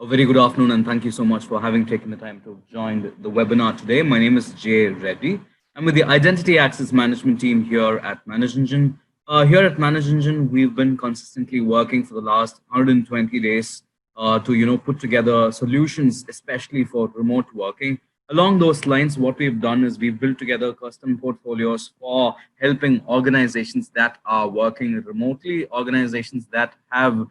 A very good afternoon, and thank you so much for having taken the time to join the webinar today. My name is Jay Reddy. I'm with the Identity Access Management team here at Manage Engine. Here at Manage Engine, we've been consistently working for the last 120 days to put together solutions, especially for remote working. Along those lines, what we've done is we've built together custom portfolios for helping organizations that are working remotely, organizations that have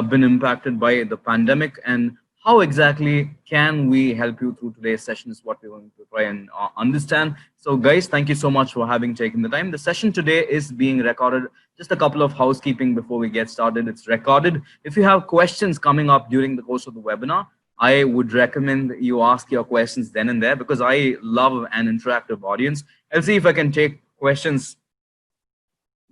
been impacted by the pandemic, and how exactly can we help you through today's session is what we're going to try and understand. So guys, thank you so much for having taken the time. The session today is being recorded. Just a couple of housekeeping before we get started. It's recorded. If you have questions coming up during the course of the webinar, I would recommend you ask your questions then and there, because I love an interactive audience. I'll see if I can take questions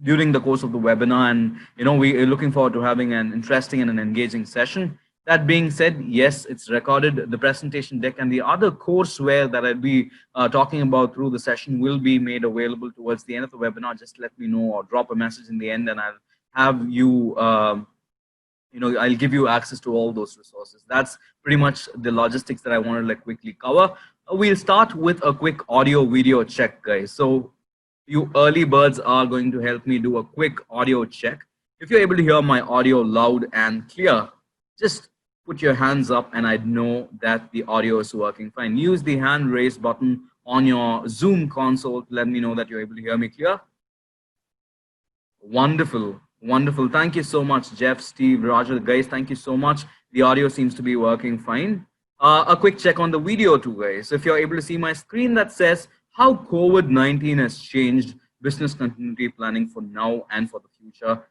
during the course of the webinar, and we are looking forward to having an interesting and an engaging session. That being said, yes, it's recorded. The presentation deck and the other courseware that I'll be talking about through the session will be made available towards the end of the webinar. Just let me know or drop a message in the end, and I'll have you I'll give you access to all those resources. That's pretty much the logistics that I want to quickly cover. We'll start with a quick audio video check, guys. So you early birds are going to help me do a quick audio check. If you're able to hear my audio loud and clear, just put your hands up and I'd know that the audio is working fine. Use the hand raise button on your Zoom console to let me know that you're able to hear me clear. Wonderful, wonderful. Thank you so much, Jeff, Steve, Roger. Guys, thank you so much. The audio seems to be working fine. A quick check on the video too, guys. If you're able to see my screen that says how COVID-19 has changed business continuity planning for now and for the future.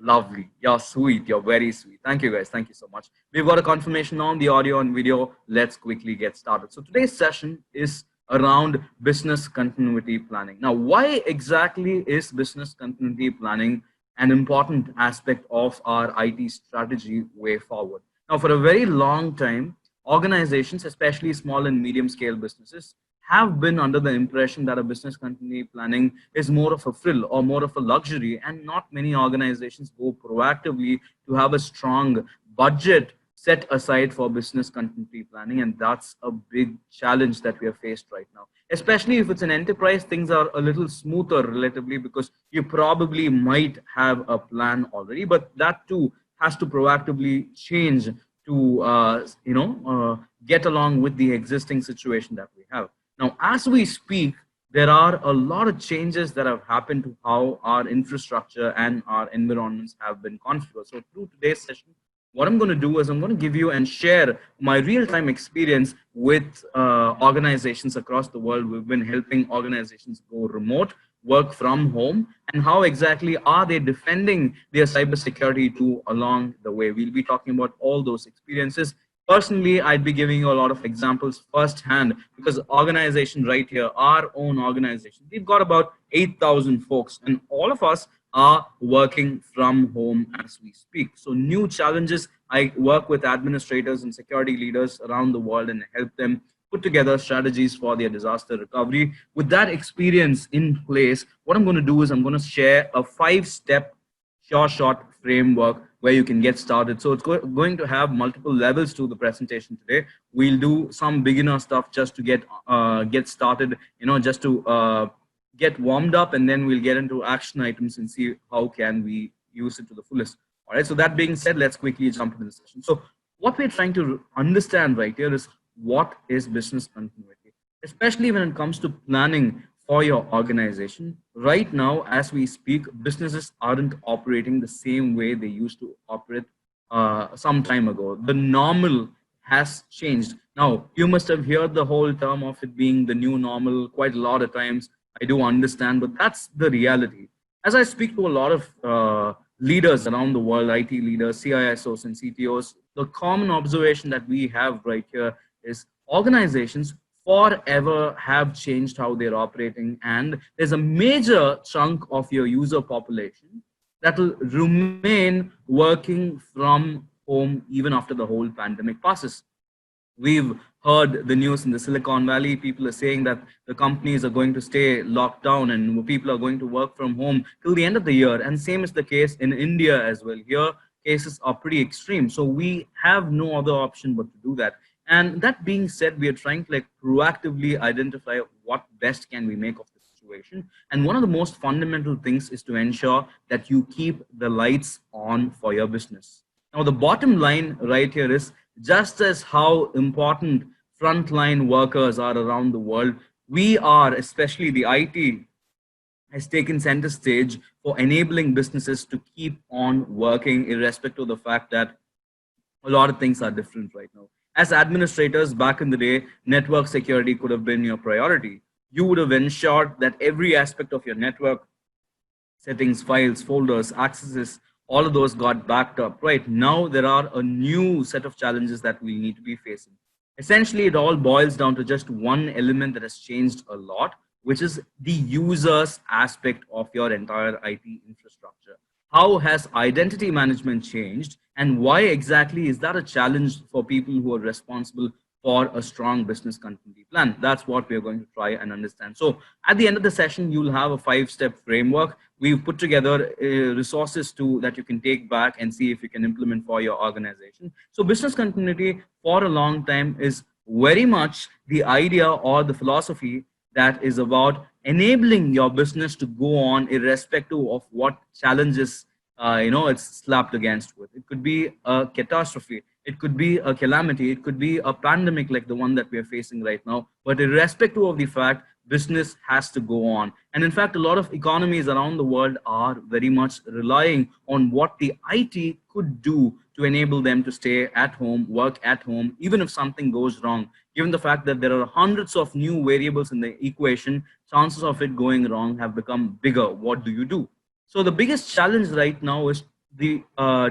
Lovely. You're sweet. You're very sweet. Thank you, guys. Thank you so much. We've got a confirmation on the audio and video. Let's quickly get started. So today's session is around business continuity planning. Now, why exactly is business continuity planning an important aspect of our IT strategy way forward? Now, for a very long time, organizations, especially small and medium scale businesses, have been under the impression that a business continuity planning is more of a frill or more of a luxury, and not many organizations go proactively to have a strong budget set aside for business continuity planning, and that's a big challenge that we are faced right now. Especially if it's an enterprise, things are a little smoother relatively because you probably might have a plan already, but that too has to proactively change to get along with the existing situation that we have. Now, as we speak, there are a lot of changes that have happened to how our infrastructure and our environments have been configured. So through today's session, what I'm going to do is I'm going to give you and share my real-time experience with organizations across the world. We've been helping organizations go remote, work from home, and how exactly are they defending their cybersecurity too along the way. We'll be talking about all those experiences. Personally, I'd be giving you a lot of examples firsthand, because organization right here, our own organization, we've got about 8,000 folks, and all of us are working from home as we speak. So new challenges. I work with administrators and security leaders around the world and help them put together strategies for their disaster recovery. With that experience in place, what I'm going to do is I'm going to share a 5-step short framework where you can get started. So it's going to have multiple levels to the presentation today. We'll do some beginner stuff just to get started, just to get warmed up, and then we'll get into action items and see how can we use it to the fullest. All right, so that being said, let's quickly jump into the session. So what we're trying to understand right here is what is business continuity, especially when it comes to planning for your organization. Right now, as we speak, businesses aren't operating the same way they used to operate some time ago. The normal has changed. Now, you must have heard the whole term of it being the new normal quite a lot of times. I do understand, but that's the reality. As I speak to a lot of leaders around the world, IT leaders, CISOs and CTOs, the common observation that we have right here is organizations forever have changed how they're operating, and there's a major chunk of your user population that will remain working from home even after the whole pandemic passes. We've heard the news in the Silicon Valley. People are saying that the companies are going to stay locked down and people are going to work from home till the end of the year. And same is the case in India as well. Here, cases are pretty extreme. So we have no other option but to do that. And that being said, we are trying to like proactively identify what best can we make of the situation. And one of the most fundamental things is to ensure that you keep the lights on for your business. Now, the bottom line right here is just as how important frontline workers are around the world, we are, especially the IT, has taken center stage for enabling businesses to keep on working irrespective of the fact that a lot of things are different right now. As administrators back in the day, network security could have been your priority. You would have ensured that every aspect of your network, settings, files, folders, accesses, all of those got backed up. Right now, there are a new set of challenges that we need to be facing. Essentially, it all boils down to just one element that has changed a lot, which is the users aspect of your entire IT infrastructure. How has identity management changed, and why exactly is that a challenge for people who are responsible for a strong business continuity plan? That's what we're going to try and understand. So at the end of the session, you'll have a 5-step framework. We've put together resources that you can take back and see if you can implement for your organization. So business continuity for a long time is very much the idea or the philosophy that is about enabling your business to go on irrespective of what challenges it's slapped against with. It could be a catastrophe, it could be a calamity, it could be a pandemic like the one that we are facing right now. But irrespective of the fact, business has to go on. And in fact, a lot of economies around the world are very much relying on what the IT could do to enable them to stay at home, work at home, even if something goes wrong. Given the fact that there are hundreds of new variables in the equation, chances of it going wrong have become bigger. What do you do? So the biggest challenge right now is the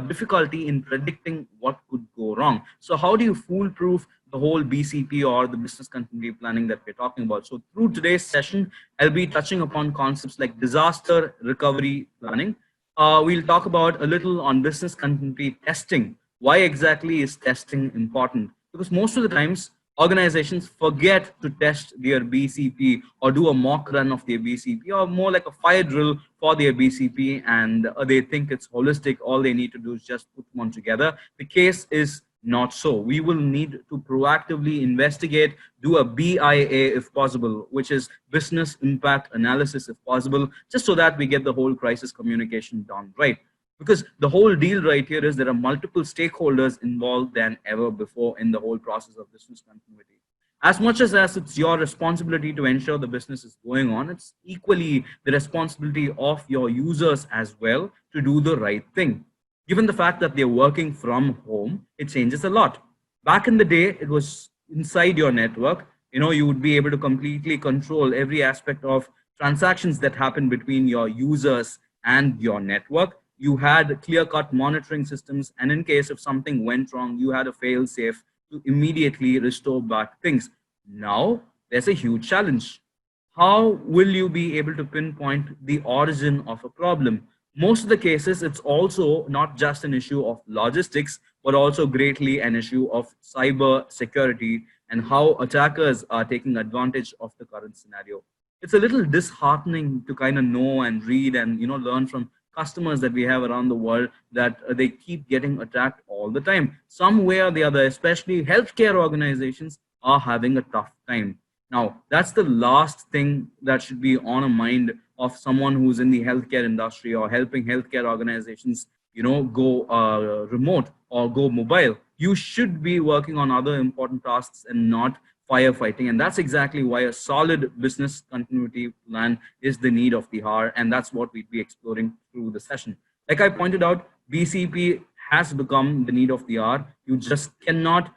difficulty in predicting what could go wrong. So how do you foolproof the whole BCP or the business continuity planning that we're talking about? So through today's session, I'll be touching upon concepts like disaster recovery planning. We'll talk about a little on business continuity testing. Why exactly is testing important? Because most of the times, organizations forget to test their BCP or do a mock run of their BCP, or more like a fire drill for their BCP, and they think it's holistic. All they need to do is just put them on together. The case is not so. We will need to proactively investigate, do a BIA if possible, which is business impact analysis if possible, just so that we get the whole crisis communication done right. Because the whole deal right here is there are multiple stakeholders involved than ever before in the whole process of business continuity. As much as it's your responsibility to ensure the business is going on, it's equally the responsibility of your users as well to do the right thing. Given the fact that they're working from home, it changes a lot. Back in the day, it was inside your network. You would be able to completely control every aspect of transactions that happen between your users and your network. You had clear-cut monitoring systems, and in case if something went wrong, you had a fail-safe to immediately restore back things. Now, there's a huge challenge. How will you be able to pinpoint the origin of a problem? Most of the cases, it's also not just an issue of logistics, but also greatly an issue of cyber security and how attackers are taking advantage of the current scenario. It's a little disheartening to kind of know and read and learn from customers that we have around the world that they keep getting attacked all the time. Some way or the other, especially healthcare organizations, are having a tough time. Now, that's the last thing that should be on a mind of someone who's in the healthcare industry or helping healthcare organizations, go remote or go mobile. You should be working on other important tasks and not firefighting. And that's exactly why a solid business continuity plan is the need of the hour. And that's what we'd be exploring through the session. Like I pointed out, BCP has become the need of the hour. You just cannot,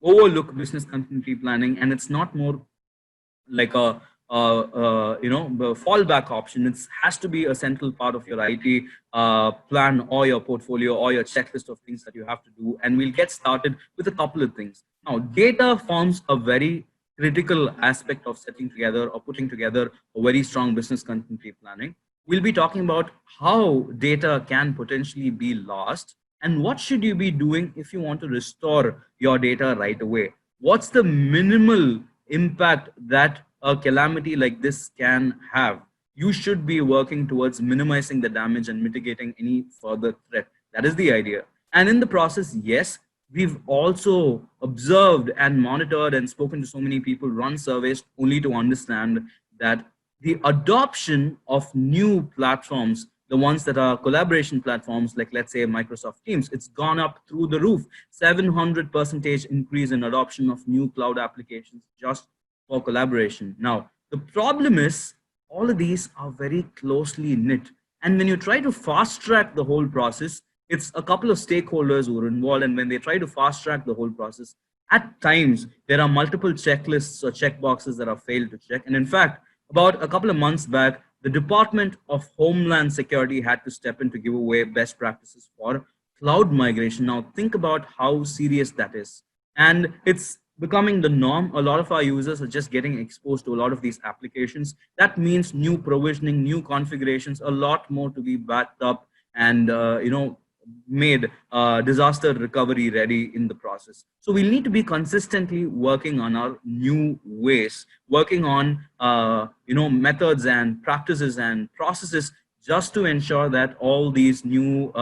overlook business continuity planning. And it's not more like a fallback option. It has to be a central part of your IT plan or your portfolio or your checklist of things that you have to do. And we'll get started with a couple of things. Now, data forms a very critical aspect of setting together or putting together a very strong business continuity planning. We'll be talking about how data can potentially be lost and what should you be doing if you want to restore your data right away. What's the minimal impact that a calamity like this can have? you should be working towards minimizing the damage and mitigating any further threat. That is the idea. And in the process, yes, we've also observed and monitored and spoken to so many people, run surveys only to understand that the adoption of new platforms, the ones that are collaboration platforms, like let's say Microsoft Teams, it's gone up through the roof. 700% increase in adoption of new cloud applications just for collaboration. Now, the problem is all of these are very closely knit. And when you try to fast track the whole process, it's a couple of stakeholders who are involved. And when they try to fast track the whole process, at times there are multiple checklists or checkboxes that are failed to check. And in fact, about a couple of months back, the Department of Homeland Security had to step in to give away best practices for cloud migration. Now, think about how serious that is. And it's becoming the norm. A lot of our users are just getting exposed to a lot of these applications. That means new provisioning, new configurations, a lot more to be backed up and made disaster recovery ready in the process. So we'll need to be consistently working on our new ways, working on methods and practices and processes, just to ensure that all these new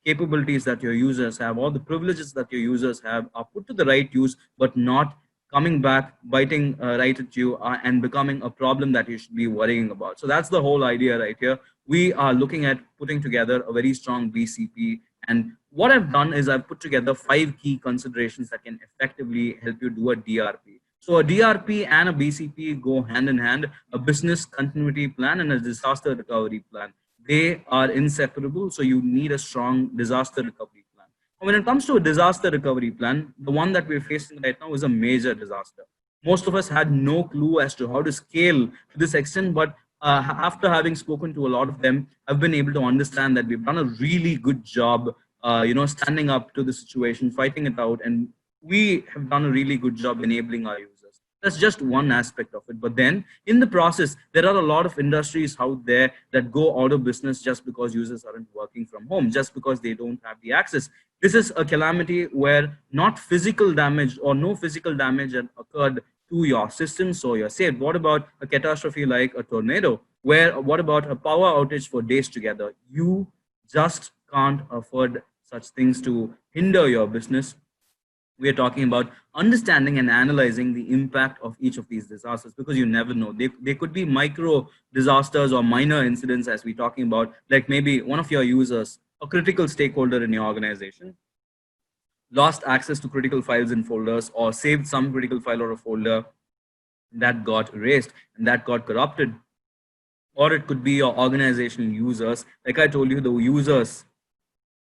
capabilities that your users have, all the privileges that your users have, are put to the right use, but not coming back, biting right at you, and becoming a problem that you should be worrying about. So that's the whole idea right here. We are looking at putting together a very strong BCP. And what I've done is I've put together 5 key considerations that can effectively help you do a DRP. So a DRP and a BCP go hand in hand, a business continuity plan and a disaster recovery plan. They are inseparable, so you need a strong disaster recovery plan. When it comes to a disaster recovery plan, the one that we're facing right now is a major disaster. Most of us had no clue as to how to scale to this extent, but after having spoken to a lot of them, I've been able to understand that we've done a really good job, standing up to the situation, fighting it out, and we have done a really good job enabling our users. That's just one aspect of it. But then in the process, there are a lot of industries out there that go out of business just because users aren't working from home, just because they don't have the access. This is a calamity where not physical damage or no physical damage had occurred to your system, so you're saved. What about a catastrophe like a tornado? What about a power outage for days together? You just can't afford such things to hinder your business. We are talking about understanding and analyzing the impact of each of these disasters, because you never know. They could be micro disasters or minor incidents, as we're talking about, like maybe one of your users, a critical stakeholder in your organization, lost access to critical files and folders, or saved some critical file or a folder that got erased and that got corrupted. Or it could be your organizational users. Like I told you, the users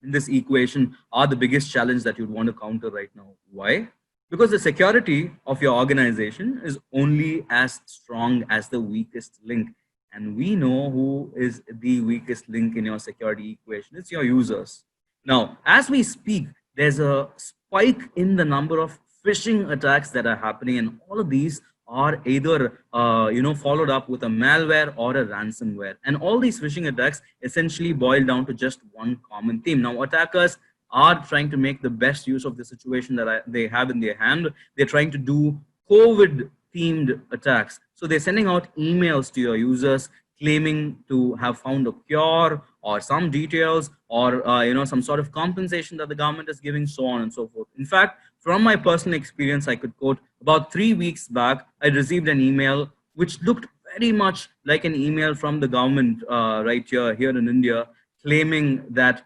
in this equation are the biggest challenge that you'd want to counter right now. Why? Because the security of your organization is only as strong as the weakest link. And we know who is the weakest link in your security equation. It's your users. Now, as we speak, there's a spike in the number of phishing attacks that are happening, and all of these are either followed up with a malware or a ransomware. And all these phishing attacks essentially boil down to just one common theme. Now, attackers are trying to make the best use of the situation that they have in their hand. They're trying to do COVID themed attacks. So they're sending out emails to your users claiming to have found a cure or some details or some sort of compensation that the government is giving, so on and so forth. In fact, from my personal experience, I could quote, about 3 weeks back, I received an email which looked very much like an email from the government right here in India, claiming that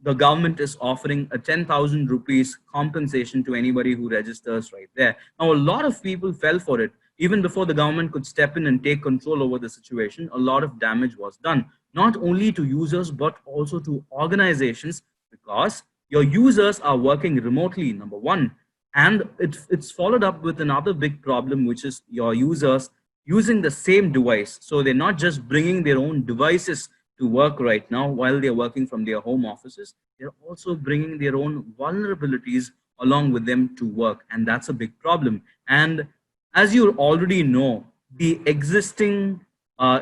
the government is offering a 10,000 rupees compensation to anybody who registers right there. Now, a lot of people fell for it. Even before the government could step in and take control over the situation, a lot of damage was done, not only to users, but also to organizations, because your users are working remotely, number one. And it's followed up with another big problem, which is your users using the same device. So they're not just bringing their own devices to work right now while they're working from their home offices. They're also bringing their own vulnerabilities along with them to work. And that's a big problem. And as you already know, the existing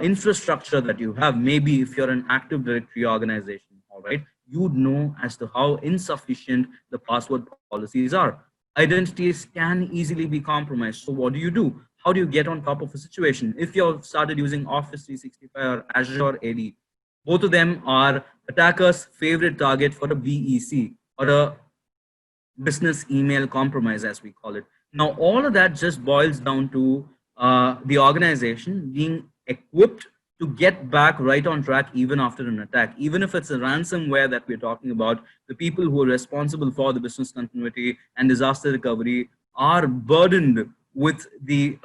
infrastructure that you have, maybe if you're an Active Directory organization, all right, you'd know as to how insufficient the password policies are. Identities can easily be compromised. So what do? how do you get on top of a situation? If you've started using Office 365 or Azure AD, both of them are attackers' favorite target for a BEC, or a business email compromise, as we call it. Now, all of that just boils down to the organization being equipped to get back right on track even after an attack. Even if it's a ransomware that we're talking about, the people who are responsible for the business continuity and disaster recovery are burdened with the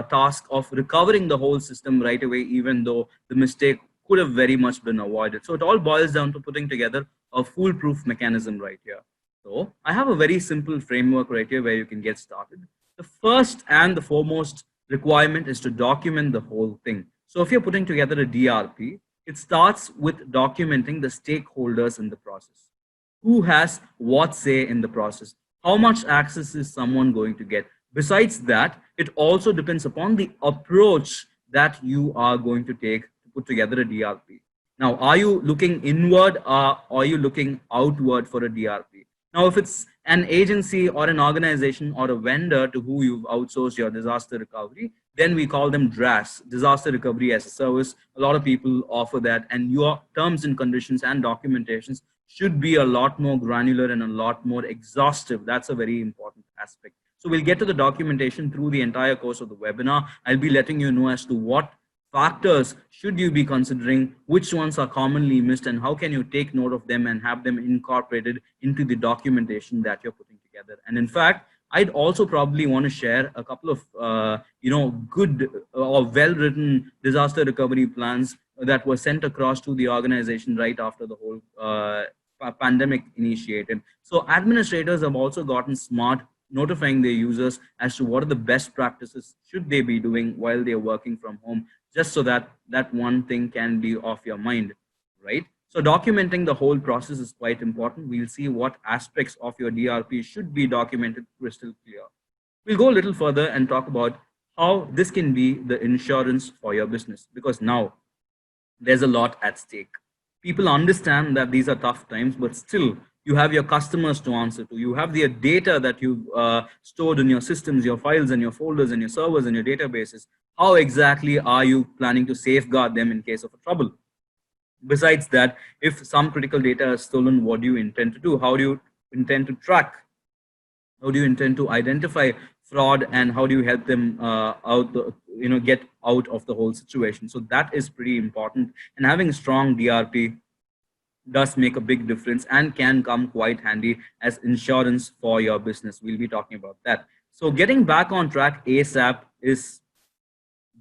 task of recovering the whole system right away, even though the mistake could have very much been avoided. So it all boils down to putting together a foolproof mechanism right here. So I have a very simple framework right here where you can get started. The first and the foremost requirement is to document the whole thing. So if you're putting together a DRP, it starts with documenting the stakeholders in the process. Who has what say in the process? How much access is someone going to get? Besides that, it also depends upon the approach that you are going to take to put together a DRP. Now, are you looking inward, or are you looking outward for a DRP? Now, if it's an agency or an organization or a vendor to who you've outsourced your disaster recovery, then we call them DRaaS, disaster recovery as a service. A lot of people offer that, and your terms and conditions and documentations should be a lot more granular and a lot more exhaustive. That's a very important aspect. So we'll get to the documentation through the entire course of the webinar. I'll be letting you know as to what factors should you be considering, which ones are commonly missed, and how can you take note of them and have them incorporated into the documentation that you're putting together. And in fact, I'd also probably want to share a couple of good or well-written disaster recovery plans that were sent across to the organization right after the whole pandemic initiated. So administrators have also gotten smart, notifying their users as to what are the best practices should they be doing while they're working from home, just so that that one thing can be off your mind, right? So documenting the whole process is quite important. We'll see what aspects of your DRP should be documented crystal clear. We'll go a little further and talk about how this can be the insurance for your business, because now there's a lot at stake. People understand that these are tough times, but still you have your customers to answer to. You have the data that you've stored in your systems, your files and your folders and your servers and your databases. How exactly are you planning to safeguard them in case of a trouble? Besides that, if some critical data is stolen, what do you intend to do? How do you intend to track? How do you intend to identify fraud, and how do you help them get out of the whole situation? So that is pretty important, and having a strong DRP does make a big difference and can come quite handy as insurance for your business. We'll be talking about that. So getting back on track ASAP is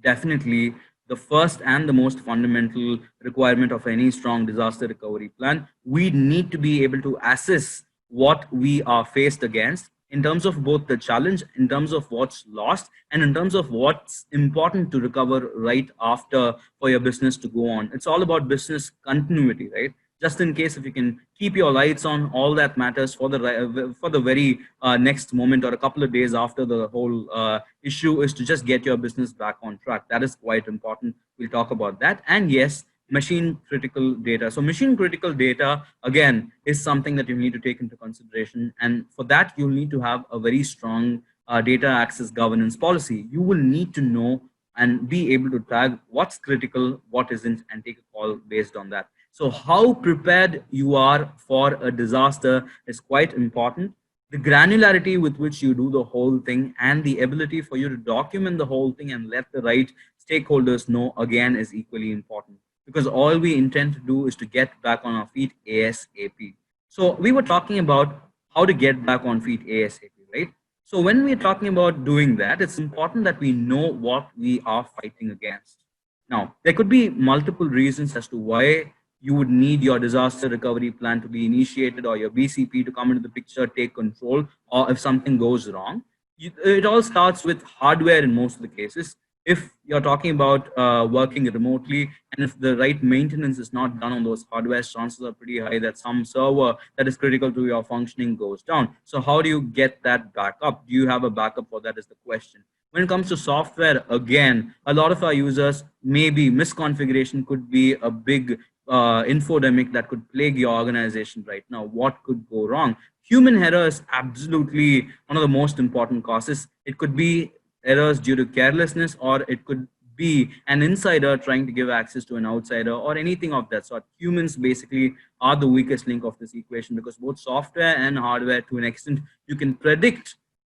definitely the first and the most fundamental requirement of any strong disaster recovery plan. We need to be able to assess what we are faced against in terms of both the challenge, in terms of what's lost, and in terms of what's important to recover right after for your business to go on. It's all about business continuity, right? Just in case, if you can keep your lights on, all that matters for the very next moment or a couple of days after the whole issue is to just get your business back on track. That is quite important. We'll talk about that. And yes, machine critical data. So mission critical data, again, is something that you need to take into consideration. And for that, you'll need to have a very strong data access governance policy. You will need to know and be able to tag what's critical, what isn't, and take a call based on that. So how prepared you are for a disaster is quite important. The granularity with which you do the whole thing and the ability for you to document the whole thing and let the right stakeholders know, again, is equally important, because all we intend to do is to get back on our feet ASAP. So we were talking about how to get back on feet ASAP, right? So when we're talking about doing that, it's important that we know what we are fighting against. Now, there could be multiple reasons as to why you would need your disaster recovery plan to be initiated, or your BCP to come into the picture, take control, or if something goes wrong. It all starts with hardware in most of the cases. If you're talking about working remotely, and if the right maintenance is not done on those hardware, chances are pretty high that some server that is critical to your functioning goes down. So how do you get that back up? Do you have a backup for that is the question. When it comes to software, again, a lot of our users, maybe misconfiguration could be a big infodemic that could plague your organization right now. What could go wrong? Human error is absolutely one of the most important causes. It could be errors due to carelessness, or it could be an insider trying to give access to an outsider, or anything of that sort. Humans basically are the weakest link of this equation, because both software and hardware, to an extent, you can predict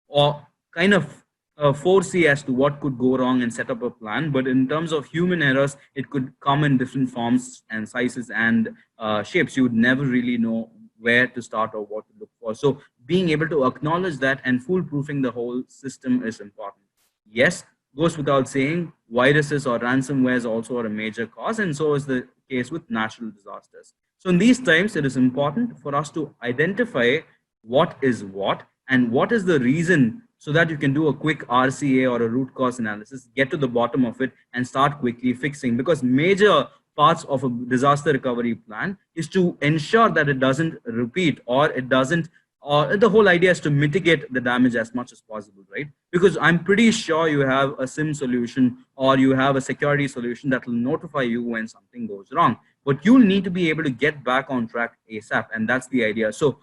or kind of foresee as to what could go wrong and set up a plan. But in terms of human errors, it could come in different forms and sizes and shapes. You would never really know where to start or what to look for. So being able to acknowledge that and foolproofing the whole system is important. Yes, goes without saying, viruses or ransomware also are a major cause, and so is the case with natural disasters. So in these times, it is important for us to identify what is what and what is the reason, so that you can do a quick RCA or a root cause analysis, get to the bottom of it and start quickly fixing. Because major parts of a disaster recovery plan is to ensure that it doesn't repeat, or it doesn't, or the whole idea is to mitigate the damage as much as possible, right? Because I'm pretty sure you have a SIM solution or you have a security solution that will notify you when something goes wrong, but you'll need to be able to get back on track ASAP, and that's the idea. So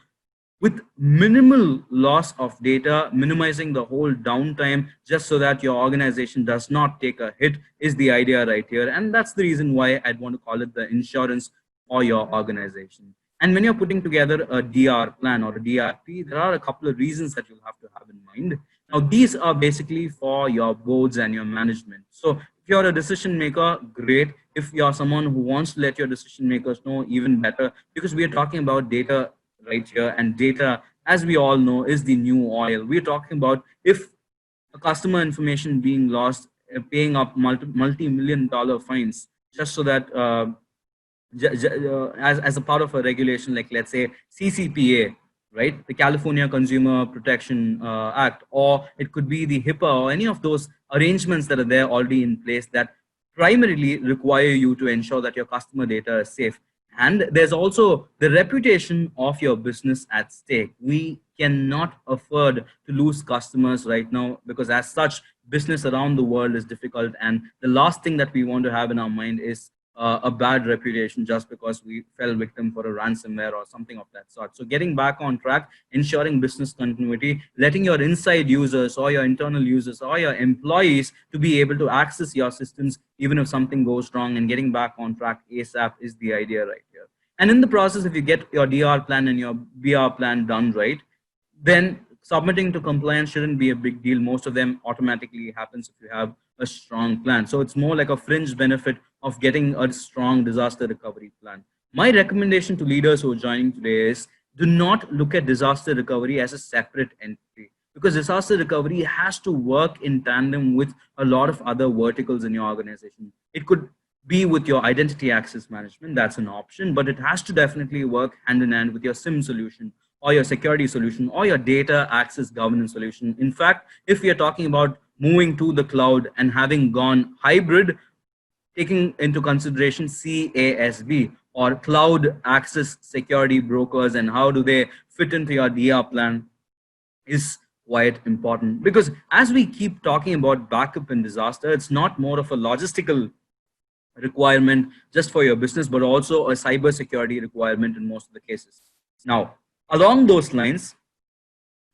with minimal loss of data, minimizing the whole downtime just so that your organization does not take a hit is the idea right here. And that's the reason why I'd want to call it the insurance for your organization. And when you're putting together a DR plan or a DRP, there are a couple of reasons that you'll have to have in mind. Now, these are basically for your boards and your management. So if you're a decision maker, great. If you're someone who wants to let your decision makers know, even better, because we are talking about data right here, and data, as we all know, is the new oil. We're talking about if a customer information being lost, paying up multi-million dollar fines just so that as a part of a regulation, like let's say CCPA, right, the California Consumer Protection Act, or it could be the HIPAA, or any of those arrangements that are there already in place that primarily require you to ensure that your customer data is safe. And there's also the reputation of your business at stake. We cannot afford to lose customers right now, because as such, business around the world is difficult. And the last thing that we want to have in our mind is a bad reputation just because we fell victim for a ransomware or something of that sort. So getting back on track, ensuring business continuity, letting your inside users or your internal users or your employees to be able to access your systems even if something goes wrong, and getting back on track ASAP is the idea right here. And in the process, if you get your DR plan and your BR plan done right, then submitting to compliance shouldn't be a big deal. Most of them automatically happens if you have a strong plan. So it's more like a fringe benefit of getting a strong disaster recovery plan. My recommendation to leaders who are joining today is, do not look at disaster recovery as a separate entity, because disaster recovery has to work in tandem with a lot of other verticals in your organization. It could be with your identity access management, that's an option, but it has to definitely work hand in hand with your SIM solution or your security solution or your data access governance solution. In fact, if we are talking about moving to the cloud and having gone hybrid, taking into consideration CASB or cloud access security brokers and how do they fit into your DR plan is quite important. Because as we keep talking about backup and disaster, it's not more of a logistical requirement just for your business, but also a cyber security requirement in most of the cases. Now, along those lines,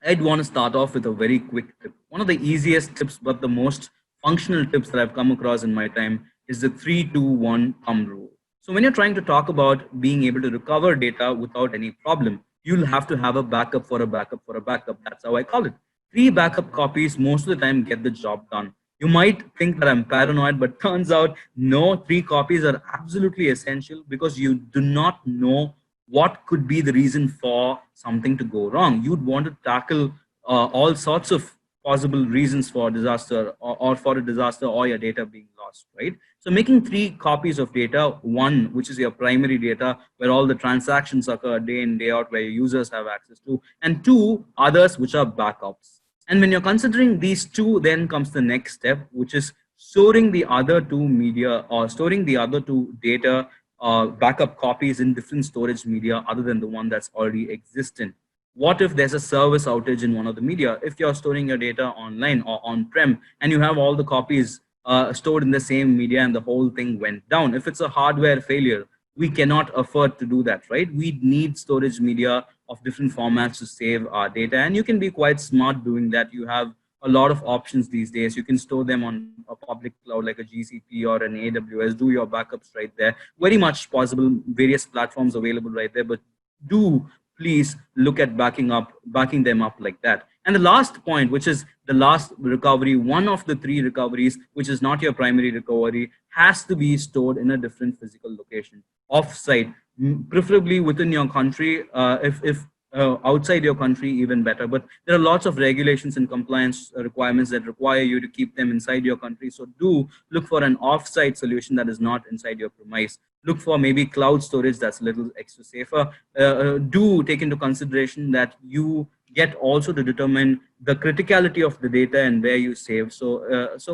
I'd want to start off with a very quick tip. One of the easiest tips, but the most functional tips that I've come across in my time is the 3-2-1 thumb rule. So when you're trying to talk about being able to recover data without any problem, you'll have to have a backup for a backup for a backup. That's how I call it. 3 backup copies most of the time get the job done. You might think that I'm paranoid, but turns out no, 3 copies are absolutely essential, because you do not know what could be the reason for something to go wrong. You'd want to tackle all sorts of possible reasons for disaster, or for a disaster or your data being lost, right? So making 3 copies of data, one, which is your primary data, where all the transactions occur day in, day out, where your users have access to, and 2 others, which are backups. And when you're considering these 2, then comes the next step, which is storing the other 2 media, or storing the other 2 data backup copies in different storage media other than the one that's already existent. What if there's a service outage in one of the media? If you're storing your data online or on-prem and you have all the copies stored in the same media and the whole thing went down, if it's a hardware failure, we cannot afford to do that, right? We need storage media of different formats to save our data, and you can be quite smart doing that. You have a lot of options these days. You can store them on a public cloud like a GCP or an AWS, do your backups right there. Very much possible, various platforms available right there, but do please look at backing them up like that. And the last point, which is the last recovery, one of the three recoveries, which is not your primary recovery, has to be stored in a different physical location, off-site, preferably within your country. If outside your country, even better. But there are lots of regulations and compliance requirements that require you to keep them inside your country. So do look for an off-site solution that is not inside your premise. Look for maybe cloud storage that's a little extra safer. Do take into consideration that you get also to determine the criticality of the data and where you save. So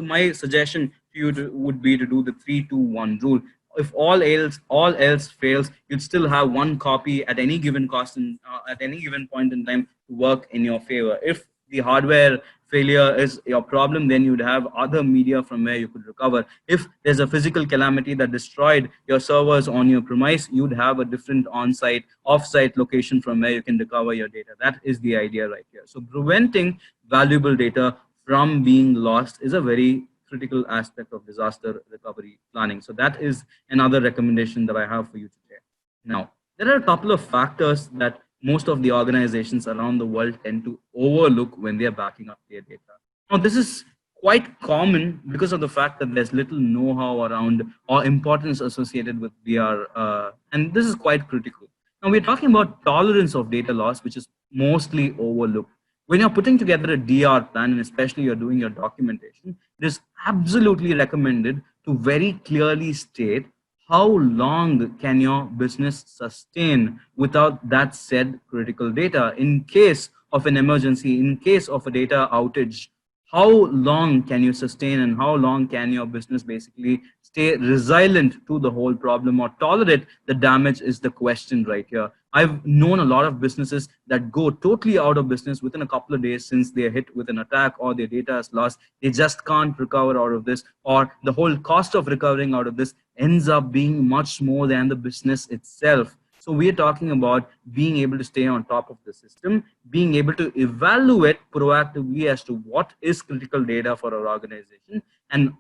my suggestion to you would be to do the 3-2-1 rule. If all else fails, you'd still have one copy at any given cost and at any given point in time to work in your favor. If the hardware failure is your problem, then you'd have other media from where you could recover. If there's a physical calamity that destroyed your servers on your premise, you'd have a different on-site, off-site location from where you can recover your data. That is the idea right here. So preventing valuable data from being lost is a very critical aspect of disaster recovery planning. So that is another recommendation that I have for you today. Now, there are a couple of factors that most of the organizations around the world tend to overlook when they are backing up their data. Now, this is quite common because of the fact that there's little know-how around or importance associated with VR, and this is quite critical. Now, we're talking about tolerance of data loss, which is mostly overlooked. When you're putting together a DR plan, and especially you're doing your documentation, it is absolutely recommended to very clearly state how long can your business sustain without that said critical data. In case of an emergency, in case of a data outage, how long can you sustain and how long can your business basically stay resilient to the whole problem or tolerate the damage is the question right here. I've known a lot of businesses that go totally out of business within a couple of days since they're hit with an attack or their data is lost. They just can't recover out of this, or the whole cost of recovering out of this ends up being much more than the business itself. So we are talking about being able to stay on top of the system, being able to evaluate proactively as to what is critical data for our organization and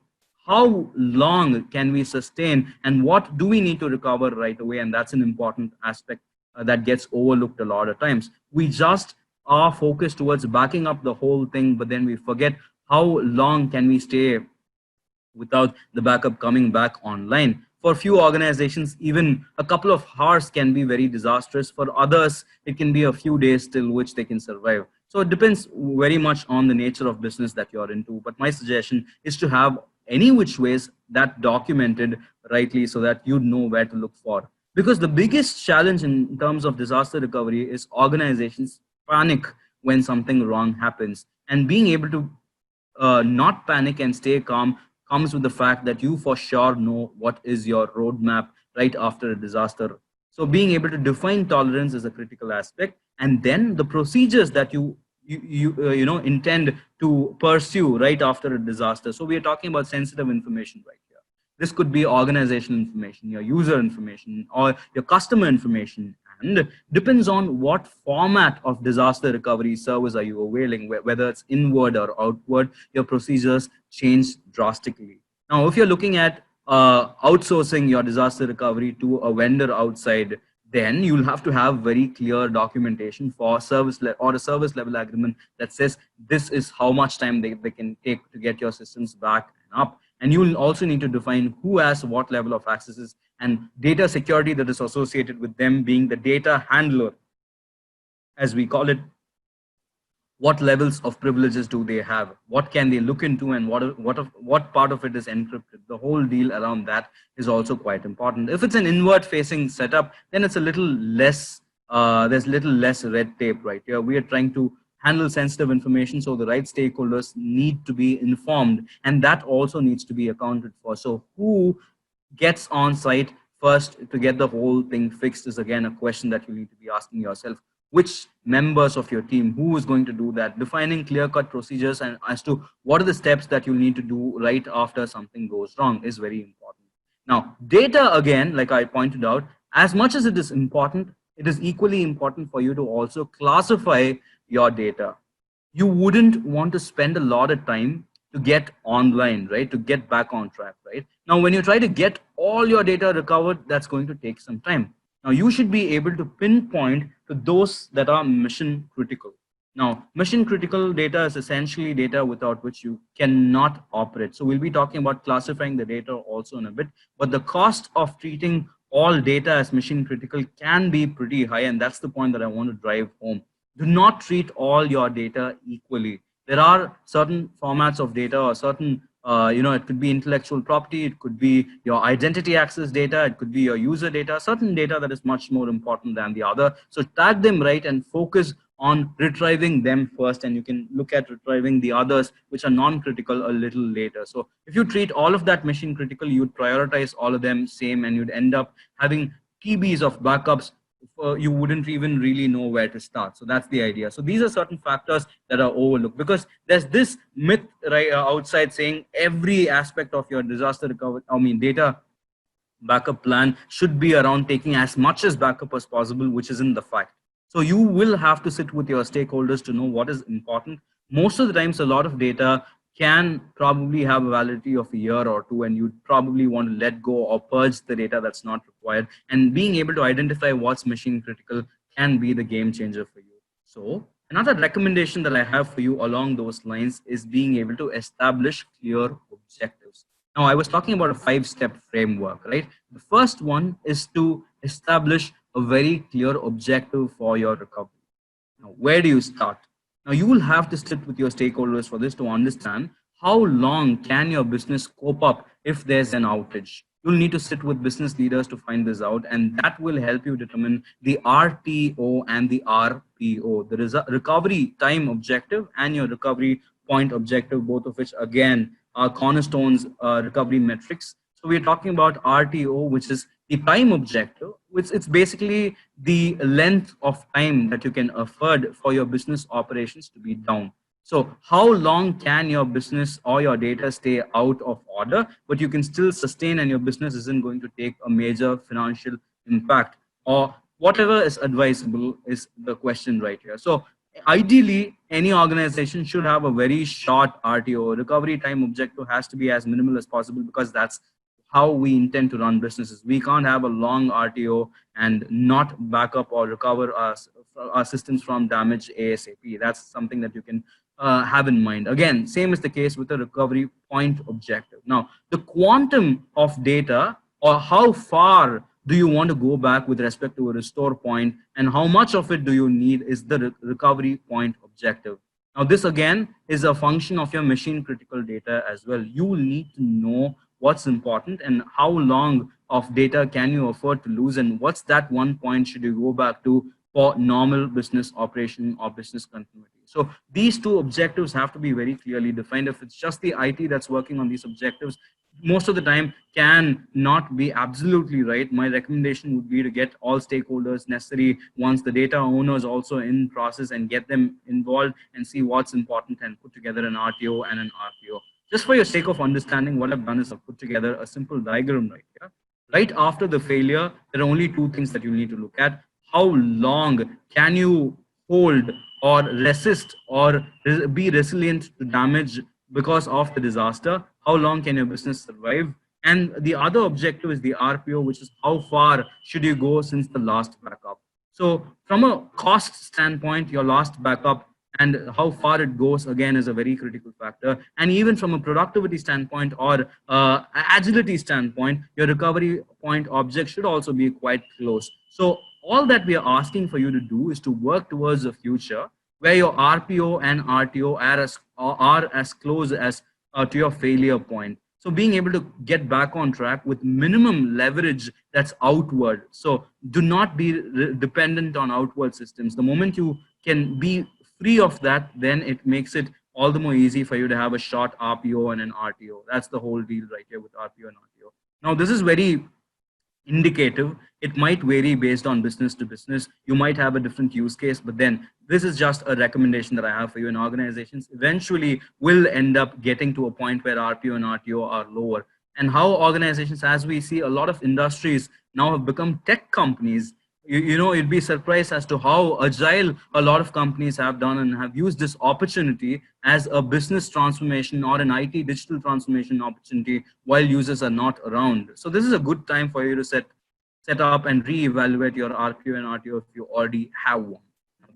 how long can we sustain and what do we need to recover right away. And that's an important aspect that gets overlooked a lot of times. We just are focused towards backing up the whole thing, but then we forget how long can we stay without the backup coming back online. For few organizations, even a couple of hours can be very disastrous. For others, it can be a few days till which they can survive. So it depends very much on the nature of business that you're into. But my suggestion is to have any which ways that documented rightly so that you know where to look for. Because the biggest challenge in terms of disaster recovery is organizations panic when something wrong happens. And being able to not panic and stay calm comes with the fact that you for sure know what is your roadmap right after a disaster. So being able to define tolerance is a critical aspect, and then the procedures that you intend to pursue right after a disaster. So we are talking about sensitive information right here. This could be organizational information, your user information, or your customer information, and depends on what format of disaster recovery service are you availing, whether it's inward or outward, your procedures change drastically. Now, if you're looking at outsourcing your disaster recovery to a vendor outside, then you'll have to have very clear documentation for a service level agreement that says this is how much time they can take to get your systems back and up. And you will also need to define who has what level of accesses and data security that is associated with them being the data handler, as we call it. What levels of privileges do they have? What can they look into, and what part of it is encrypted? The whole deal around that is also quite important. If it's an inward-facing setup, then it's a little less. There's little less red tape right here. We are trying to handle sensitive information, so the right stakeholders need to be informed, and that also needs to be accounted for. So who gets on site first to get the whole thing fixed is again a question that you need to be asking yourself. Which members of your team, who is going to do that? Defining clear-cut procedures and as to what are the steps that you need to do right after something goes wrong is very important. Now, data, again, like I pointed out, as much as it is important, it is equally important for you to also classify your data. you wouldn't want to spend a lot of time to get online, right? To get back on track, right? Now, when you try to get all your data recovered, that's going to take some time. Now, you should be able to pinpoint to those that are mission critical. Now, mission critical data is essentially data without which you cannot operate. So we'll be talking about classifying the data also in a bit, but the cost of treating all data as mission critical can be pretty high. And that's the point that I want to drive home. Do not treat all your data equally. There are certain formats of data or certain, it could be intellectual property, it could be your identity access data, it could be your user data, certain data that is much more important than the other. So tag them right and focus on retrieving them first, and you can look at retrieving the others which are non-critical a little later. So if you treat all of that mission critical, you'd prioritize all of them same, and you'd end up having TBs of backups. You wouldn't even really know where to start. So that's the idea. So these are certain factors that are overlooked, because there's this myth right outside saying every aspect of your disaster recovery, data backup plan should be around taking as much as backup as possible, which isn't the fact. So you will have to sit with your stakeholders to know what is important. Most of the times, a lot of data can probably have a validity of a year or two, and you probably want to let go or purge the data that's not required. And being able to identify what's mission critical can be the game changer for you. So another recommendation that I have for you along those lines is being able to establish clear objectives. Now, I was talking about a 5-step framework, right? The first one is to establish a very clear objective for your recovery. Now, where do you start? Now, you will have to sit with your stakeholders for this to understand how long can your business cope up if there's an outage. You'll need to sit with business leaders to find this out, and that will help you determine the RTO and the RPO. There is a recovery time objective and your recovery point objective, both of which again are cornerstones recovery metrics. So we're talking about RTO, which is the time objective, which it's basically the length of time that you can afford for your business operations to be down. So how long can your business or your data stay out of order, but you can still sustain and your business isn't going to take a major financial impact, or whatever is advisable is the question right here. So ideally, any organization should have a very short RTO. Recovery time objective has to be as minimal as possible, because that's how we intend to run businesses. We can't have a long RTO and not back up or recover our systems from damage ASAP. That's something that you can have in mind. Again, same is the case with the recovery point objective. Now, the quantum of data, or how far do you want to go back with respect to a restore point, and how much of it do you need, is the recovery point objective. Now, this again is a function of your mission critical data as well. You will need to know what's important and how long of data can you afford to lose, and what's that one point should you go back to for normal business operation or business continuity. So these two objectives have to be very clearly defined. If it's just the IT that's working on these objectives, most of the time can not be absolutely right. My recommendation would be to get all stakeholders necessary once, the data owners also in process, and get them involved and see what's important and put together an RTO and an RPO. Just for your sake of understanding, what I've done is I've put together a simple diagram right here. Right after the failure, there are only two things that you need to look at. How long can you hold or resist or be resilient to damage because of the disaster? How long can your business survive? And the other objective is the RPO, which is how far should you go since the last backup. So from a cost standpoint, your last backup and how far it goes again is a very critical factor. And even from a productivity standpoint or agility standpoint, your recovery point object should also be quite close. So all that we are asking for you to do is to work towards a future where your RPO and RTO are as close as to your failure point. So being able to get back on track with minimum leverage that's outward. So do not be dependent on outward systems. The moment you can be free of that, then it makes it all the more easy for you to have a short RPO and an RTO. That's the whole deal right here with RPO and RTO. Now, this is very indicative. It might vary based on business to business. You might have a different use case, but then this is just a recommendation that I have for you. In organizations eventually will end up getting to a point where RPO and RTO are lower. And how organizations, as we see, a lot of industries now have become tech companies. you'd be surprised as to how agile a lot of companies have done and have used this opportunity as a business transformation or an IT digital transformation opportunity while users are not around. So this is a good time for you to set up and re-evaluate your RPO and RTO if you already have one.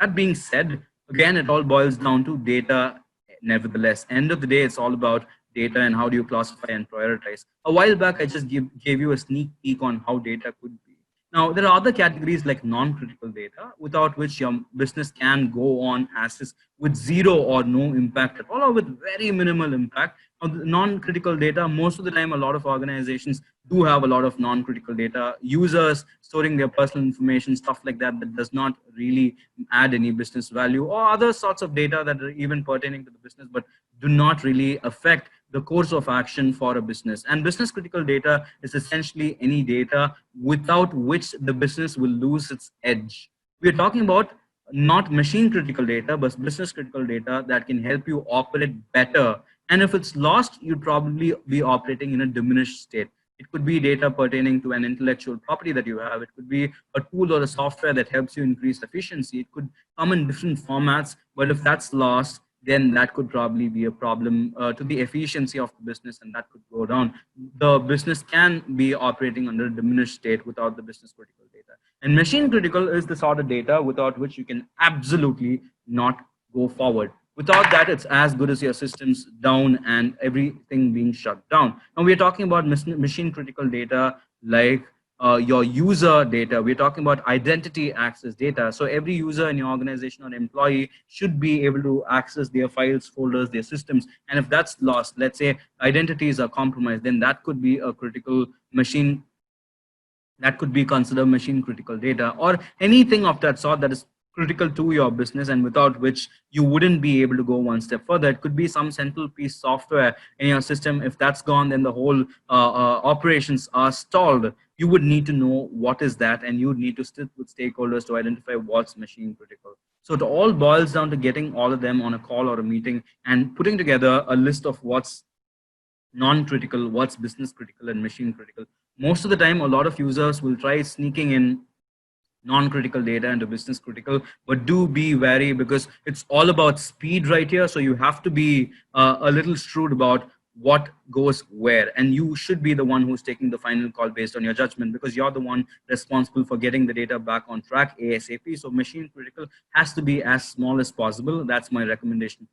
That being said, again, it all boils down to data. Nevertheless, end of the day, it's all about data and how do you classify and prioritize. A while back, I just gave you a sneak peek on how data could be. Now, there are other categories like non-critical data, without which your business can go on as is with zero or no impact at all, or with very minimal impact. Now, the non-critical data, most of the time, a lot of organizations do have a lot of non-critical data, users storing their personal information, stuff like that, that does not really add any business value, or other sorts of data that are even pertaining to the business, but do not really affect the course of action for a business. And business critical data is essentially any data without which the business will lose its edge. We are talking about not machine critical data, but business critical data that can help you operate better. And if it's lost, you'd probably be operating in a diminished state. It could be data pertaining to an intellectual property that you have. It could be a tool or a software that helps you increase efficiency. It could come in different formats, but if that's lost, then that could probably be a problem to the efficiency of the business, and that could go down. The business can be operating under a diminished state without the business critical data. And machine critical is the sort of data without which you can absolutely not go forward. Without that, it's as good as your systems down and everything being shut down. Now we're talking about machine critical data like your user data. We're talking about identity access data. So every user in your organization or employee should be able to access their files, folders, their systems. And if that's lost, let's say identities are compromised, then that could be a critical machine, that could be considered machine critical data, or anything of that sort that is critical to your business and without which you wouldn't be able to go one step further. It could be some central piece software in your system. If that's gone, then the whole operations are stalled. You would need to know what is that, and you would need to sit with stakeholders to identify what's machine critical. So it all boils down to getting all of them on a call or a meeting and putting together a list of what's non-critical, what's business critical, and machine critical. Most of the time, a lot of users will try sneaking in non-critical data into business critical, but do be wary because it's all about speed right here. So you have to be a little shrewd about what goes where, and you should be the one who's taking the final call based on your judgment, because you're the one responsible for getting the data back on track ASAP. So machine critical has to be as small as possible. That's my recommendation.